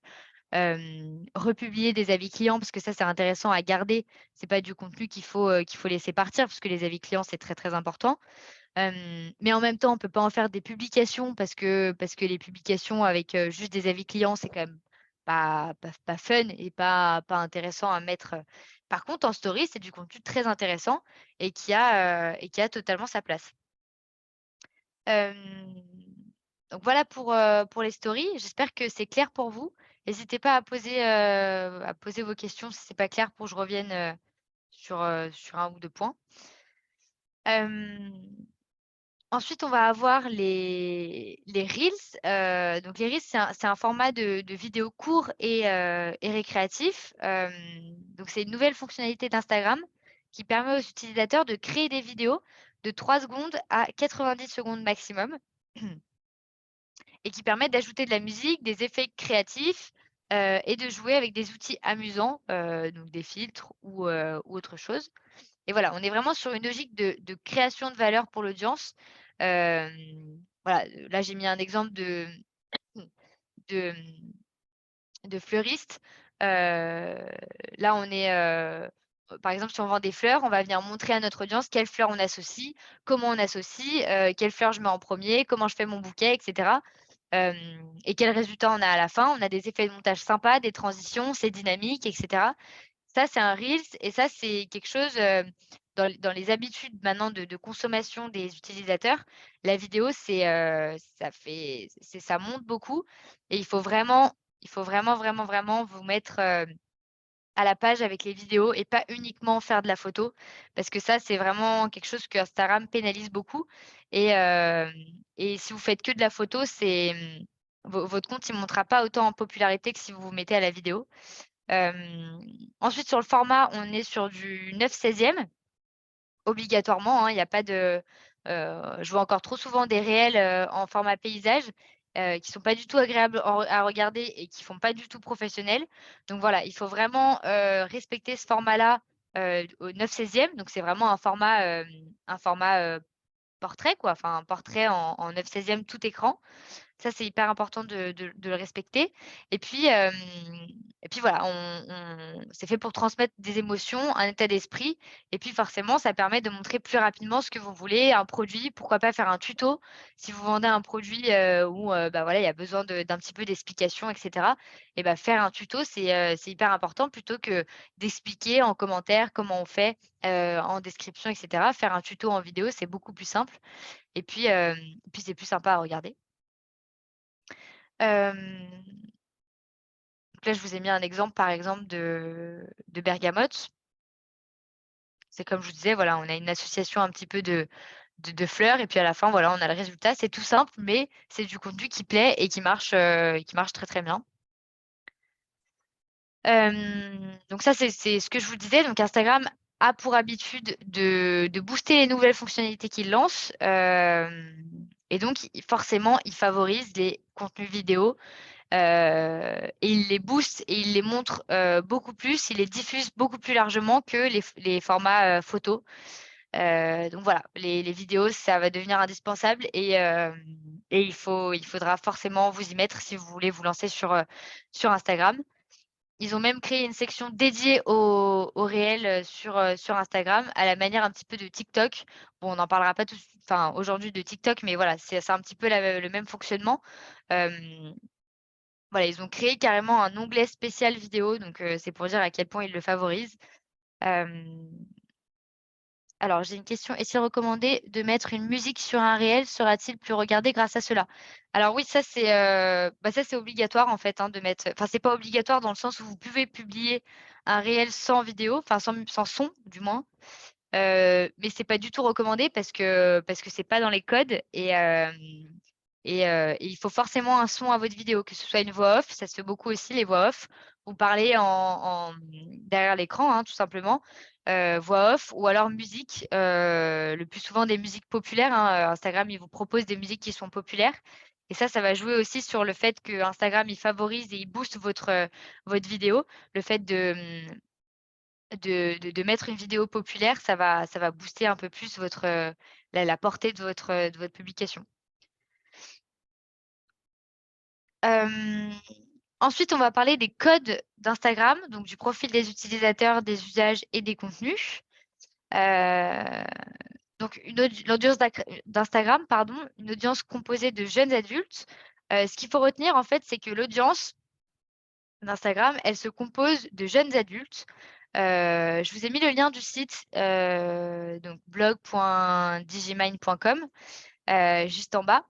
Republier des avis clients parce que ça, c'est intéressant à garder. C'est pas du contenu qu'il faut laisser partir parce que les avis clients, c'est très, très important. Mais en même temps, on peut pas en faire des publications parce que les publications avec, juste des avis clients, c'est quand même pas fun et pas intéressant à mettre. Par contre, en story, c'est du contenu très intéressant et qui a totalement sa place. Hem, donc voilà pour les stories. J'espère que c'est clair pour vous. N'hésitez pas à poser vos questions si c'est pas clair pour que je revienne, sur 1 ou 2 points. Hem Ensuite, on va avoir les reels. Donc les reels, c'est un format de vidéo court et récréatif. Donc c'est une nouvelle fonctionnalité d'Instagram qui permet aux utilisateurs de créer des vidéos de 3 secondes à 90 secondes maximum et qui permettent d'ajouter de la musique, des effets créatifs, et de jouer avec des outils amusants, donc des filtres ou autre chose. Et voilà, on est vraiment sur une logique de création de valeur pour l'audience. Voilà, là, j'ai mis un exemple de, de fleuriste. Là, par exemple, si on vend des fleurs, on va venir montrer à notre audience quelles fleurs on associe, comment on associe, quelles fleurs je mets en premier, comment je fais mon bouquet, et cetera. Et quel résultat on a à la fin. On a des effets de montage sympas, des transitions, c'est dynamique, et cetera. Ça, c'est un reels et ça, c'est quelque chose, dans les habitudes maintenant de consommation des utilisateurs. La vidéo, ça monte beaucoup et il faut vraiment, vraiment, vraiment vous mettre, à la page avec les vidéos et pas uniquement faire de la photo. Parce que ça, c'est vraiment quelque chose que Instagram pénalise beaucoup et si vous faites que de la photo, votre compte, il montera pas autant en popularité que si vous vous mettez à la vidéo. Ensuite sur le format, on est sur du 9/16 obligatoirement, hein, il y a pas de je vois encore trop souvent des réels, en format paysage, qui sont pas du tout agréables à regarder et qui font pas du tout professionnels. Donc voilà, il faut vraiment, respecter ce format-là, au 9/16. Donc c'est vraiment un format, portrait quoi, enfin un portrait en 9/16 tout écran. Ça, c'est hyper important de le respecter et puis voilà, on c'est fait pour transmettre des émotions, un état d'esprit et puis forcément, ça permet de montrer plus rapidement ce que vous voulez, un produit, pourquoi pas faire un tuto. Si vous vendez un produit, où, bah, voilà, il y a besoin d'un petit peu d'explication et cetera et bah, faire un tuto, c'est hyper important plutôt que d'expliquer en commentaire comment on fait, en description et cetera. Faire un tuto en vidéo, c'est beaucoup plus simple et puis c'est plus sympa à regarder. Hem, donc là, je vous ai mis un exemple, par exemple, de bergamote. C'est comme je vous disais, voilà, on a une association un petit peu de fleurs et puis à la fin, voilà, on a le résultat. C'est tout simple, mais c'est du contenu qui plaît et qui marche très, très bien. Donc ça, c'est ce que je vous disais. Donc Instagram a pour habitude de booster les nouvelles fonctionnalités qu'il lance, et donc forcément, il favorise les contenus vidéo. Et il les booste et il les montre, beaucoup plus, il les diffuse beaucoup plus largement que les formats, photos. Donc voilà, les vidéos, ça va devenir indispensable et il faudra forcément vous y mettre si vous voulez vous lancer sur Instagram. Ils ont même créé une section dédiée aux réels, sur Instagram, à la manière un petit peu de TikTok. Bon, on n'en parlera pas aujourd'hui de TikTok, mais voilà, c'est un petit peu le même fonctionnement. Hem voilà, ils ont créé carrément un onglet spécial vidéo, donc c'est pour dire à quel point ils le favorisent. Hem, alors j'ai une question: est-il recommandé de mettre une musique sur un réel? Sera-t-il plus regardé grâce à cela? Alors oui, ça c'est obligatoire en fait, hein, de mettre c'est pas obligatoire dans le sens où vous pouvez publier un réel sans vidéo, sans son du moins, mais c'est pas du tout recommandé parce que c'est pas dans les codes Et il faut forcément un son à votre vidéo, que ce soit une voix off, ça se fait beaucoup aussi les voix off. Vous parlez derrière l'écran, hein, tout simplement, voix off ou alors musique, le plus souvent des musiques populaires, hein, Instagram, il vous propose des musiques qui sont populaires et ça va jouer aussi sur le fait que Instagram, il favorise et il booste votre vidéo. Le fait de mettre une vidéo populaire, ça va booster un peu plus la portée de votre publication. Hem, Ensuite, on va parler des codes d'Instagram, donc du profil des utilisateurs, des usages et des contenus. Heu, donc l'audience d'Instagram, pardon, une audience composée de jeunes adultes. Ce qu'il faut retenir, en fait, c'est que l'audience d'Instagram, elle se compose de jeunes adultes. Je vous ai mis le lien du site, donc blog.digimind.com, juste en bas.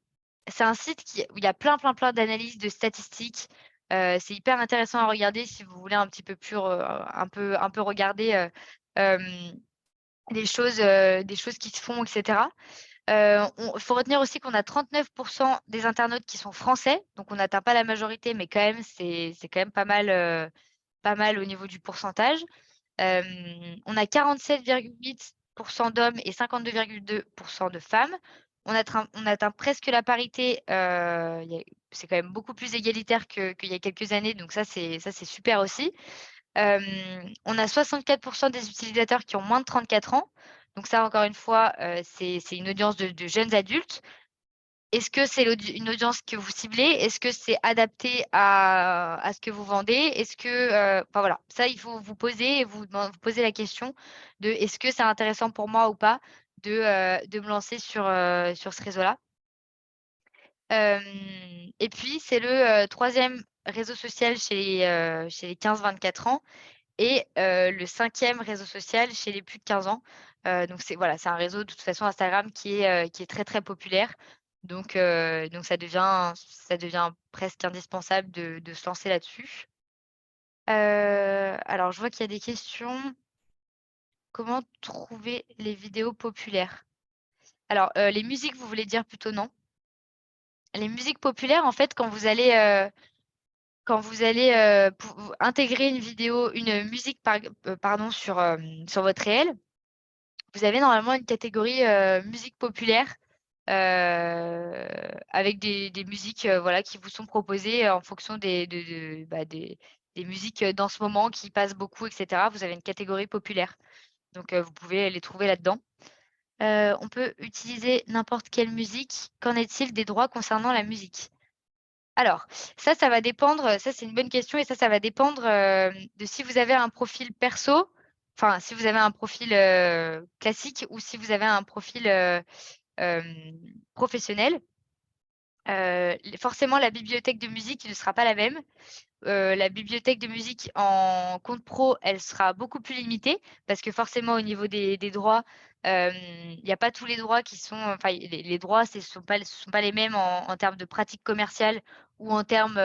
C'est un site où il y a plein, plein, plein d'analyses, de statistiques. C'est hyper intéressant à regarder si vous voulez un petit peu plus un peu regarder, hem, des choses qui se font et cetera. Il faut retenir aussi qu'on a 39 des internautes qui sont français, donc on n'atteint pas la majorité, mais quand même, c'est quand même pas mal au niveau du pourcentage. On a 47,8 d'hommes et 52,2 de femmes. On atteint presque la parité, c'est quand même beaucoup plus égalitaire qu'il y a quelques années, donc ça c'est super aussi. On a 64 des utilisateurs qui ont moins de 34 ans, donc ça encore une fois, c'est une audience de jeunes adultes. Est-ce que c'est une audience que vous ciblez? Est-ce que c'est adapté à ce que vous vendez? Est-ce que, enfin voilà, ça il faut vous poser et vous poser la question de: «Est-ce que c'est intéressant pour moi ou pas de me lancer sur ce réseau-là?» Et puis c'est le 3e réseau social chez les 15-24 ans et le 5e réseau social chez les plus de 15 ans. Donc c'est voilà, c'est un réseau de toute façon Instagram qui est très, très populaire. Donc ça devient presque indispensable de se lancer là-dessus. Alors je vois qu'il y a des questions. Comment trouver les vidéos populaires? Alors, les musiques, vous voulez dire plutôt, non? Les musiques populaires, en fait, quand vous allez intégrer une musique pardon sur votre réel, vous avez normalement une catégorie, musique populaire, avec des musiques, voilà, qui vous sont proposées en fonction des musiques, dans ce moment qui passent beaucoup et cetera. Vous avez une catégorie populaire, donc vous pouvez les trouver là-dedans. On peut utiliser n'importe quelle musique. Qu'en est-il des droits concernant la musique? Alors, ça va dépendre, ça c'est une bonne question et ça va dépendre, de si vous avez un profil perso, enfin si vous avez un profil, classique ou si vous avez un profil, professionnel. Forcément la bibliothèque de musique ne sera pas la même. La bibliothèque de musique en compte pro, elle sera beaucoup plus limitée parce que forcément au niveau des droits, il y a pas tous les droits qui sont enfin les droits ce sont pas les mêmes en termes de pratique commerciale ou en termes,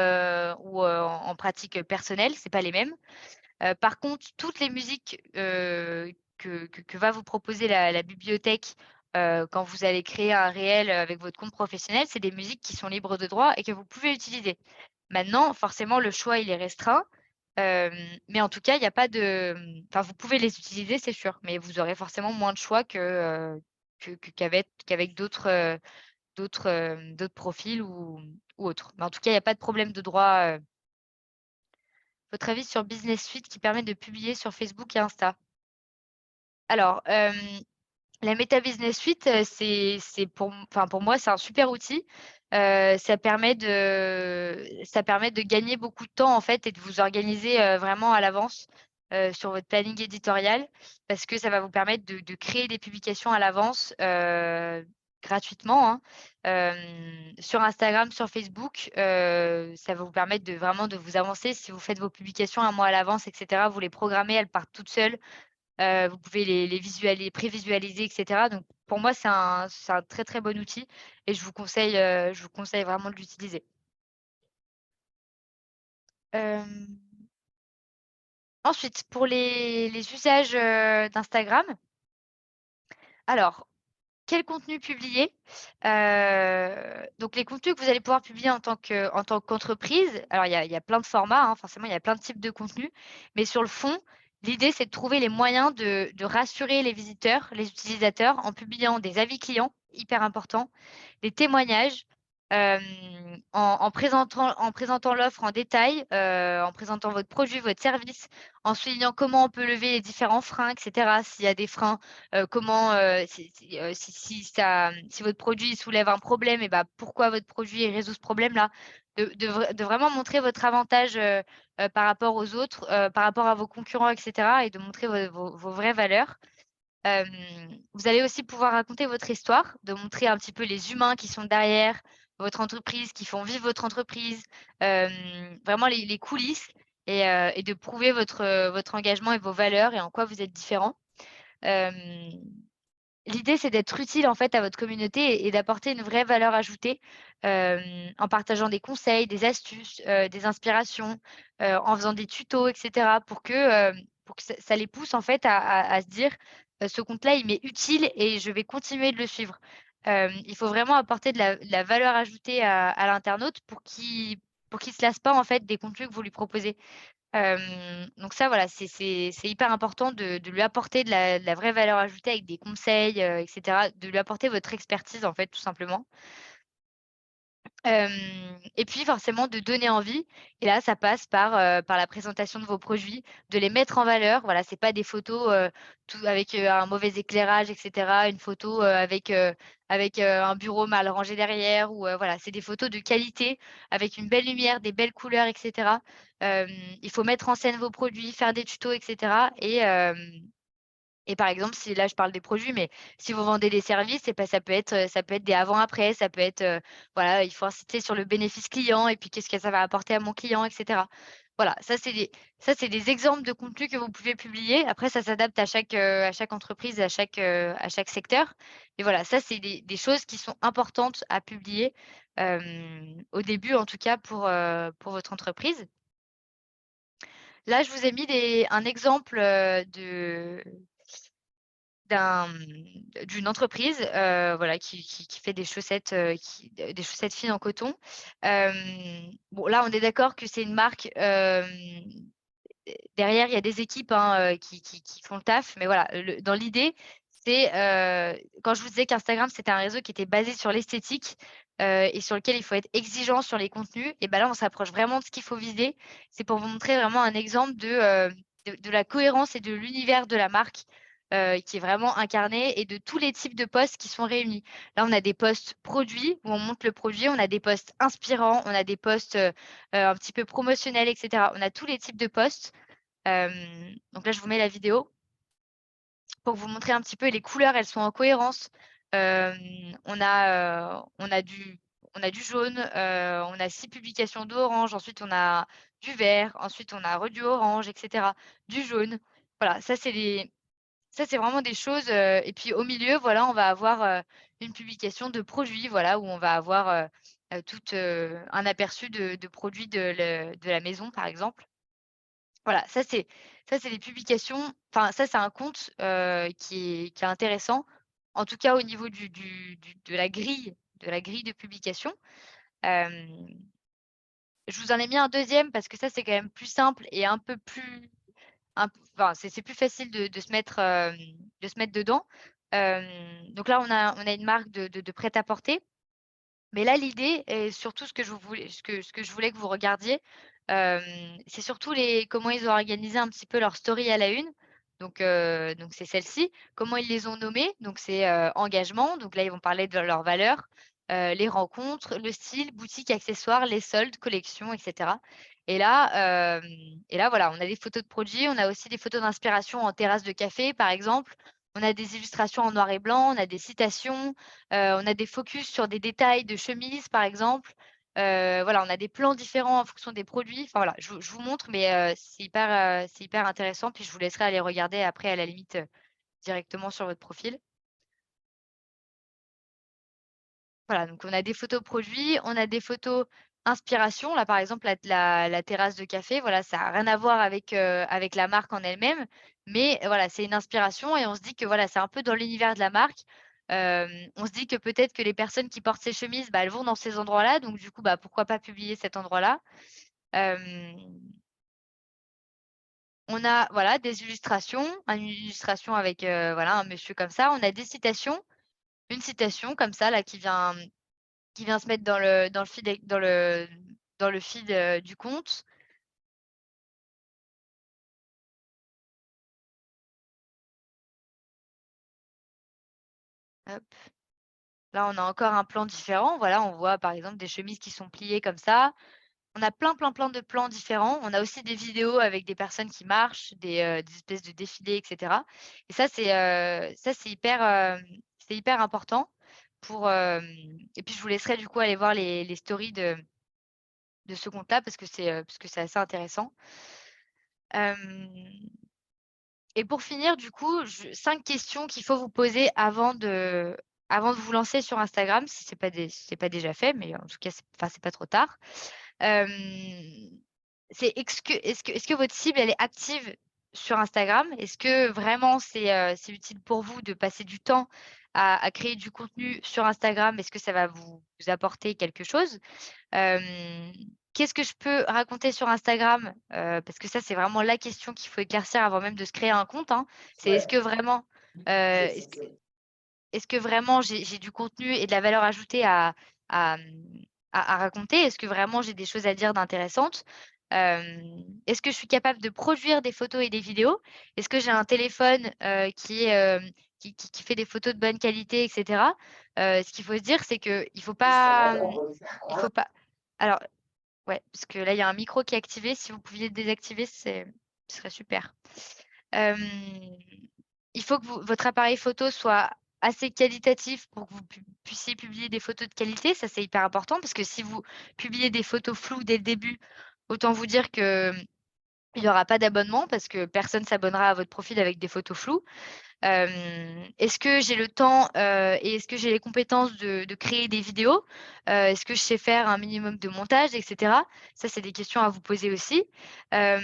ou, en pratique personnelle, c'est pas les mêmes. Par contre, toutes les musiques, que va vous proposer la bibliothèque, quand vous allez créer un réel, avec votre compte professionnel, c'est des musiques qui sont libres de droit et que vous pouvez utiliser. Maintenant, forcément, le choix, il est restreint, mais en tout cas, il y a pas de enfin, vous pouvez les utiliser, c'est sûr, mais vous aurez forcément moins de choix qu'avec d'autres profils ou autres. Mais en tout cas, il y a pas de problème de droit. Votre avis sur Business Suite qui permet de publier sur Facebook et Insta? Alors, la Meta Business Suite, c'est pour moi, c'est un super outil. Ça permet de gagner beaucoup de temps, en fait et de vous organiser, vraiment à l'avance, sur votre planning éditorial. Parce que ça va vous permettre de créer des publications à l'avance, gratuitement, hein. Sur Instagram, sur Facebook, ça va vous permettre de vraiment de vous avancer. Si vous faites vos publications un mois à l'avance et cetera, vous les programmez, elles partent toutes seules. Vous pouvez les prévisualiser et cetera. Donc pour moi, c'est un très, très bon outil et je vous conseille vraiment de l'utiliser. Hem, Ensuite pour les usages, d'Instagram, alors quel contenu publier? Donc les contenus que vous allez pouvoir publier en tant qu'entreprise, alors il y a plein de formats, hein, forcément, il y a plein de types de contenus, mais sur le fond, l'idée, c'est de trouver les moyens de rassurer les visiteurs, les utilisateurs, en publiant des avis clients, hyper important, des témoignages, en présentant l'offre en détail, en présentant votre produit, votre service, en soulignant comment on peut lever les différents freins et cetera. S'il y a des freins, comment, si votre produit soulève un problème et bah, pourquoi votre produit résout ce problème-là. De vraiment montrer votre avantage, par rapport aux autres, par rapport à vos concurrents et cetera et de montrer vos vraies valeurs. Vous allez aussi pouvoir raconter votre histoire, de montrer un petit peu les humains qui sont derrière votre entreprise, qui font vivre votre entreprise, vraiment les coulisses et de prouver votre engagement et vos valeurs et en quoi vous êtes différents. Hem, L'idée, c'est d'être utile, en fait, à votre communauté et d'apporter une vraie valeur ajoutée, en partageant des conseils, des astuces, des inspirations, en faisant des tutos et cetera pour que ça les pousse, en fait, à se dire: «Ce compte-là, il m'est utile et je vais continuer de le suivre». Il faut vraiment apporter de la valeur ajoutée à l'internaute pour qu'il se lasse pas, en fait, des contenus que vous lui proposez. Donc ça, voilà, c'est hyper important de lui apporter de la vraie valeur ajoutée avec des conseils, et cetera, de lui apporter votre expertise, en fait, tout simplement. Et puis forcément de donner envie et là ça passe par la présentation de vos produits, de les mettre en valeur. Voilà, c'est pas des photos, tout avec, un mauvais éclairage et cetera, une photo, avec un bureau mal rangé derrière ou, voilà, c'est des photos de qualité avec une belle lumière, des belles couleurs et cetera. Hem, il faut mettre en scène vos produits, faire des tutos et cetera et par exemple, si là je parle des produits, mais si vous vendez des services et bah, ça peut être des avant-après, ça peut être, voilà, il faut insister sur le bénéfice client et puis qu'est-ce que ça va apporter à mon client et cetera. Voilà, ça c'est des exemples de contenus que vous pouvez publier. Après ça s'adapte à chaque entreprise, à chaque secteur. Mais voilà, ça c'est des choses qui sont importantes à publier, au début en tout cas pour votre entreprise. Là, je vous ai mis un exemple, d'une entreprise, voilà, qui fait des chaussettes, des chaussettes fines en coton. Bon, là, on est d'accord que c'est une marque, derrière, il y a des équipes, hein, qui font le taf, mais voilà, dans l'idée, c'est, quand je vous disais qu'Instagram, c'était un réseau qui était basé sur l'esthétique, et sur lequel il faut être exigeant sur les contenus et ben là, on s'approche vraiment de ce qu'il faut viser. C'est pour vous montrer vraiment un exemple de la cohérence et de l'univers de la marque, qui est vraiment incarné et de tous les types de posts qui sont réunis. Là, on a des posts produits où on montre le produit, on a des posts inspirants, on a des posts, un petit peu promotionnels et cetera. On a tous les types de posts. Donc là, je vous mets la vidéo pour vous montrer un petit peu les couleurs, elles sont en cohérence. On a du jaune, on a 6 publications d'orange, ensuite on a du vert, ensuite on a du orange et cetera, du jaune. Voilà, ça c'est vraiment des choses, et puis au milieu, voilà, on va avoir, une publication de produits, voilà, où on va avoir, un aperçu de produits de la maison, par exemple. Voilà, ça c'est des publications enfin ça c'est un compte, qui est intéressant, en tout cas au niveau de la grille de publication. Hem, je vous en ai mis un deuxième parce que ça c'est quand même plus simple et un peu plus enfin c'est plus facile de se mettre dedans. Donc là on a une marque de prêt-à-porter. Mais là, l'idée et surtout ce que je voulais que vous regardiez, c'est surtout comment ils ont organisé un petit peu leur story à la une. Donc c'est celle-ci. Comment ils les ont nommées, donc c'est, engagement, donc là, ils vont parler de leurs valeurs, les rencontres, le style, boutique, accessoires, les soldes, collections et cetera. Et là, voilà, on a des photos de produits, on a aussi des photos d'inspiration en terrasse de café, par exemple. On a des illustrations en noir et blanc, on a des citations, on a des focus sur des détails de chemises, par exemple. Voilà, on a des plans différents en fonction des produits. Enfin voilà, je vous montre, mais c'est hyper intéressant. Puis je vous laisserai aller regarder après à la limite, directement sur votre profil. Voilà, donc on a des photos produits, on a des photos inspiration. Là, par exemple, la terrasse de café, voilà, ça a rien à voir avec la marque en elle-même, mais voilà, c'est une inspiration et on se dit que voilà, c'est un peu dans l'univers de la marque. On se dit que peut-être que les personnes qui portent ces chemises, bah, elles vont dans ces endroits-là, donc du coup, bah, pourquoi pas publier cet endroit-là? Hem, on a, voilà, des illustrations, une illustration avec, voilà, un monsieur comme ça. On a des citations, une citation comme ça là qui vient se mettre dans le feed dans le feed, du compte. Hop. Là, on a encore un plan différent. Voilà, on voit par exemple des chemises qui sont pliées comme ça. On a plein, plein, plein de plans différents. On a aussi des vidéos avec des personnes qui marchent, des espèces de défilés et cetera et ça c'est hyper important pour, et puis je vous laisserai du coup aller voir les stories de ce compte-là parce que c'est assez intéressant. Hem Et pour finir, du coup, 5 questions qu'il faut vous poser avant de vous lancer sur Instagram, si c'est pas déjà fait, mais en tout cas, c'est pas trop tard. Hem, c'est est-ce que votre cible, elle est active sur Instagram? Est-ce que vraiment c'est utile pour vous de passer du temps à créer du contenu sur Instagram? Est-ce que ça va vous apporter quelque chose? Hem, Qu'est-ce que je peux raconter sur Instagram? Parce que ça, c'est vraiment la question qu'il faut éclaircir avant même de se créer un compte, hein. C'est Ouais, est-ce que vraiment j'ai du contenu et de la valeur ajoutée à, à raconter? Est-ce que vraiment j'ai des choses à dire d'intéressantes? Est-ce que je suis capable de produire des photos et des vidéos? Est-ce que j'ai un téléphone, qui fait des photos de bonne qualité et cetera? Ce qu'il faut se dire, c'est qu'il faut pas, il faut pas alors ouais, parce que là, il y a un micro qui est activé. Si vous pouviez le désactiver, ce serait super. Hem, il faut que votre appareil photo soit assez qualitatif pour que vous puissiez publier des photos de qualité. Ça, c'est hyper important parce que si vous publiez des photos floues dès le début, autant vous dire qu'il y aura pas d'abonnement parce que personne s'abonnera à votre profil avec des photos floues. Est-ce que j'ai le temps, et est-ce que j'ai les compétences de créer des vidéos? Est-ce que je sais faire un minimum de montage et cetera? Ça, c'est des questions à vous poser aussi. Hem,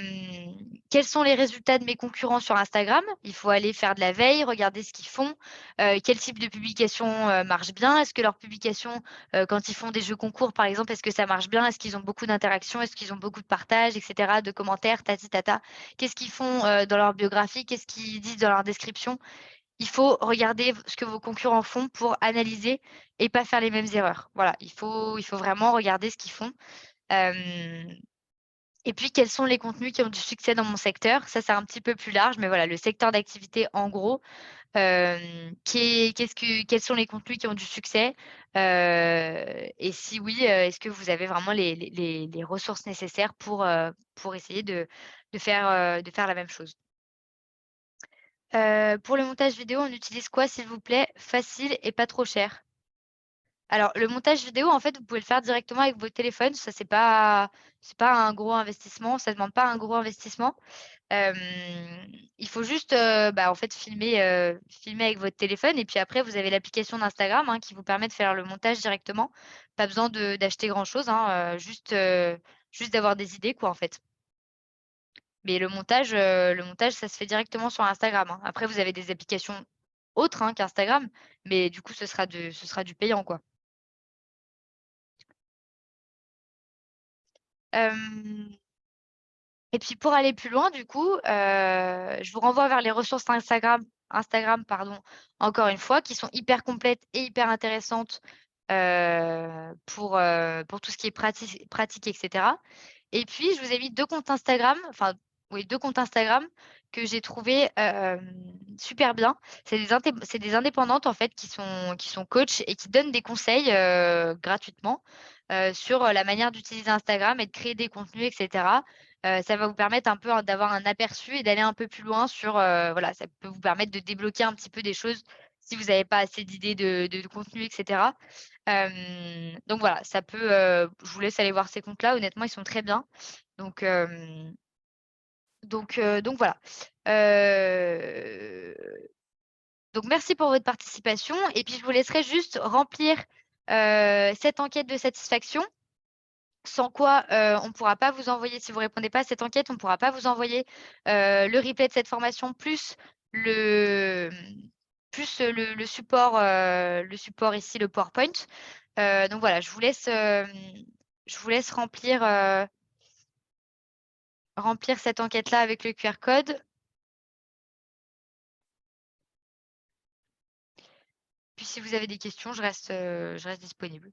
Quels sont les résultats de mes concurrents sur Instagram? Il faut aller faire de la veille, regarder ce qu'ils font, quel type de publication, marche bien. Est-ce que leurs publications, quand ils font des jeux concours, par exemple, est-ce que ça marche bien? Est-ce qu'ils ont beaucoup d'interactions? Est-ce qu'ils ont beaucoup de partages et cetera, de commentaires, tati tata? Qu'est-ce qu'ils font, dans leur biographie? Qu'est-ce qu'ils disent dans leur description? Il faut regarder ce que vos concurrents font pour analyser et pas faire les mêmes erreurs. Voilà, il faut vraiment regarder ce qu'ils font. Hem Et puis quels sont les contenus qui ont du succès dans mon secteur? Ça, c'est un petit peu plus large, mais voilà, le secteur d'activité en gros, quels sont les contenus qui ont du succès? Et si oui, est-ce que vous avez vraiment les ressources nécessaires pour essayer de faire la même chose? Pour le montage vidéo, on utilise quoi, s'il vous plaît? Facile et pas trop cher. Alors, le montage vidéo, en fait, vous pouvez le faire directement avec votre téléphone. Ça, c'est pas un gros investissement, ça demande pas un gros investissement. Hem, il faut juste, bah, en fait, filmer avec votre téléphone et puis après vous avez l'application d'Instagram, hein, qui vous permet de faire le montage directement. Pas besoin d'acheter grand chose, hein, juste d'avoir des idées, quoi, en fait. Mais le montage, ça se fait directement sur Instagram, hein. Après, vous avez des applications autres, hein, qu'Instagram, mais du coup, ce sera du payant, quoi. Hem Et puis pour aller plus loin, du coup, je vous renvoie vers les ressources Instagram, pardon, encore une fois, qui sont hyper complètes et hyper intéressantes, pour tout ce qui est pratique et cetera. Et puis je vous ai mis 2 comptes Instagram, enfin oui, 2 comptes Instagram que j'ai trouvés, super bien. C'est des indépendantes en fait qui sont coachs et qui donnent des conseils, gratuitement, sur, la manière d'utiliser Instagram et de créer des contenus et cetera. Ça va vous permettre un peu, d'avoir un aperçu et d'aller un peu plus loin sur, voilà, ça peut vous permettre de débloquer un petit peu des choses si vous n'avez pas assez d'idées de contenu et cetera. Donc voilà, je vous laisse aller voir ces comptes-là, honnêtement, ils sont très bien. Donc donc voilà. Heu, donc merci pour votre participation et puis je vous laisserai juste remplir, cette enquête de satisfaction. Sans quoi, on ne pourra pas vous envoyer si vous répondez pas à cette enquête, on ne pourra pas vous envoyer, le replay de cette formation plus le, plus le support ici, le PowerPoint. Donc voilà, je vous laisse remplir cette enquête-là avec le QR code. Puis si vous avez des questions, je reste disponible.